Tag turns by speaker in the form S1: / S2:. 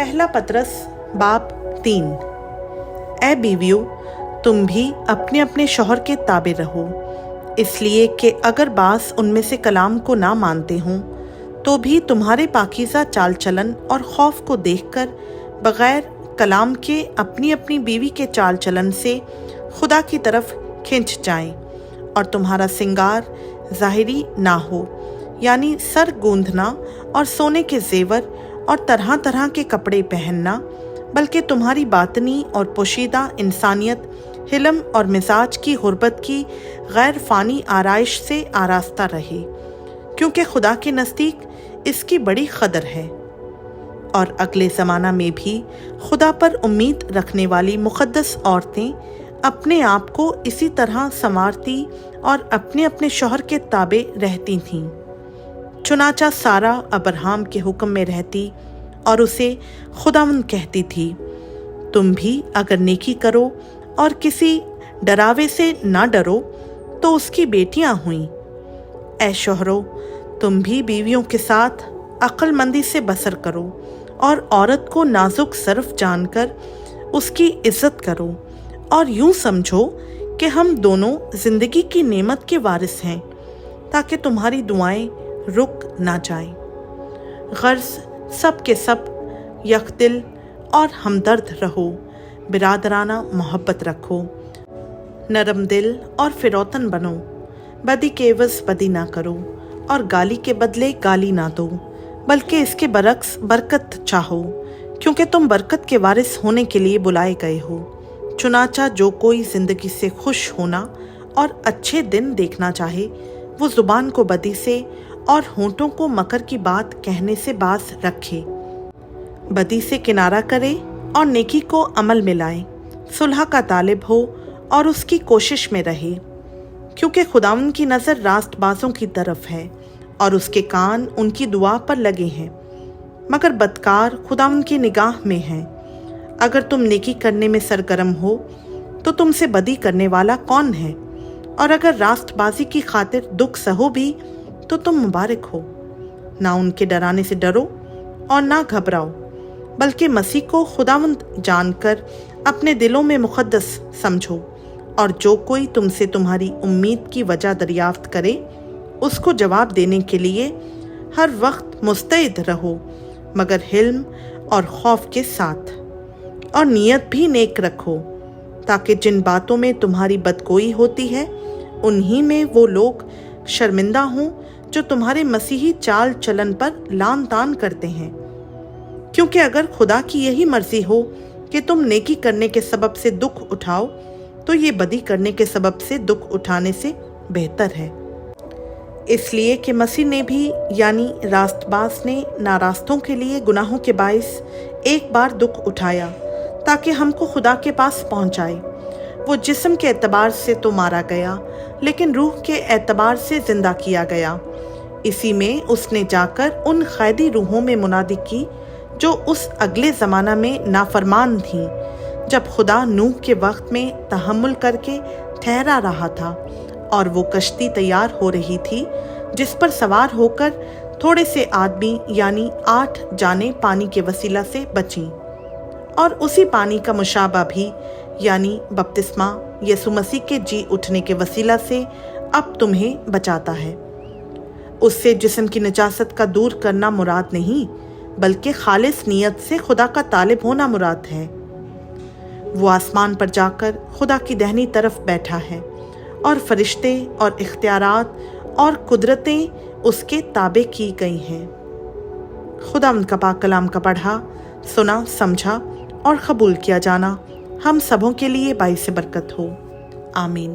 S1: पहला पतरस बाब 3। ऐ बीवियों, तुम भी अपने अपने शौहर के ताबे रहो, इसलिए कि अगर बास उनमें से कलाम को ना मानते हों तो भी तुम्हारे पाकीज़ा चाल चलन और खौफ को देखकर बग़ैर कलाम के अपनी अपनी बीवी के चाल चलन से खुदा की तरफ खिंच जाएं, और तुम्हारा सिंगार ज़ाहिरी ना हो, यानी सर गूंधना और सोने के जेवर और तरह तरह के कपड़े पहनना, बल्कि तुम्हारी बातनी और पोशीदा इंसानियत हिलम और मिजाज की गुर्बत की गैर फ़ानी आराइश से आरास्ता रहे, क्योंकि खुदा के नज़दीक इसकी बड़ी कदर है। और अगले ज़माना में भी खुदा पर उम्मीद रखने वाली मुक़द्दस औरतें अपने आप को इसी तरह संवारती और अपने अपने शौहर के ताबे रहती थीं। चुनाचा सारा अब्राहम के हुक्म में रहती और उसे खुदावंद कहती थी, तुम भी अगर नेकी करो और किसी डरावे से ना डरो तो उसकी बेटियां हुईं। ऐ शौहरों, तुम भी बीवियों के साथ अक्लमंदी से बसर करो और औरत को नाजुक ज़र्फ़ जानकर उसकी इज़्ज़त करो, और यूं समझो कि हम दोनों ज़िंदगी की नेमत के वारिस हैं, ताकि तुम्हारी दुआएं रुक ना जाएं। गर्ज सब के सब यकदिल और हमदर्द रहो, बिरादराना मोहब्बत रखो, नरम दिल और फिरौतन बनो, बदी के एवज़ बदी ना करो और गाली के बदले गाली ना दो, बल्कि इसके बरक्स बरकत चाहो, क्योंकि तुम बरकत के वारिस होने के लिए बुलाए गए हो। चुनाचा जो कोई ज़िंदगी से खुश होना और अच्छे दिन देखना चाहे, वो ज़ुबान को बदी से और होंठों को मकर की बात कहने से बाज रखे, बदी से किनारा करे और नेकी को अमल में लाए, सुलह का तालिब हो और उसकी कोशिश में रहे, क्योंकि खुदावंद की नज़र रास्तबाजों की तरफ है और उसके कान उनकी दुआ पर लगे हैं, मगर बदकार खुदावंद की निगाह में हैं। अगर तुम नेकी करने में सरगर्म हो तो तुमसे बदी करने वाला कौन है? और अगर रास्तबाजी की खातिर दुख सहो भी तो तुम मुबारक हो। ना उनके डराने से डरो और ना घबराओ, बल्कि मसीह को खुदावंद जानकर अपने दिलों में मुक़द्दस समझो, और जो कोई तुमसे तुम्हारी उम्मीद की वजह दरियाफ्त करे उसको जवाब देने के लिए हर वक्त मुस्तैद रहो, मगर हिल्म और खौफ के साथ, और नियत भी नेक रखो, ताकि जिन बातों में तुम्हारी बदगोई होती है उन्हीं में वो लोग शर्मिंदा हों जो तुम्हारे मसीही चाल चलन पर लान तान करते हैं। क्योंकि अगर खुदा की यही मर्जी हो कि तुम नेकी करने के सबब से दुख उठाओ, तो ये बदी करने के सबब से दुख उठाने से बेहतर है। इसलिए कि मसीह ने भी, यानी रास्तबाज ने, नारास्तों के लिए गुनाहों के बाइस एक बार दुख उठाया, ताकि हमको खुदा के पास पहुंचाए। वो जिस्म के एतबार से तो मारा गया, लेकिन रूह के एतबार से जिंदा किया गया। इसी में उसने जाकर उन कैदी रूहों में मुनादी की जो उस अगले ज़माना में नाफरमान थीं, जब खुदा नूह के वक्त में तहम्मुल करके ठहरा रहा था और वो कश्ती तैयार हो रही थी, जिस पर सवार होकर थोड़े से आदमी यानी 8 जाने पानी के वसीला से बचीं। और उसी पानी का मुशाबा भी, यानी बपतिस्मा यीशु मसीह के जी उठने के वसीला से अब तुम्हें बचाता है। उससे जिस्म की नजासत का दूर करना मुराद नहीं, बल्कि खालिस नियत से खुदा का तालिब होना मुराद है। वो आसमान पर जाकर खुदा की दाहिनी तरफ बैठा है, और फरिश्ते और इख्तियारात और कुदरतें उसके ताबे की गई हैं। खुदावंद का पाक कलाम का पढ़ा, सुना, समझा और कबूल किया जाना हम सबों के लिए बाइस बरकत हो। आमीन।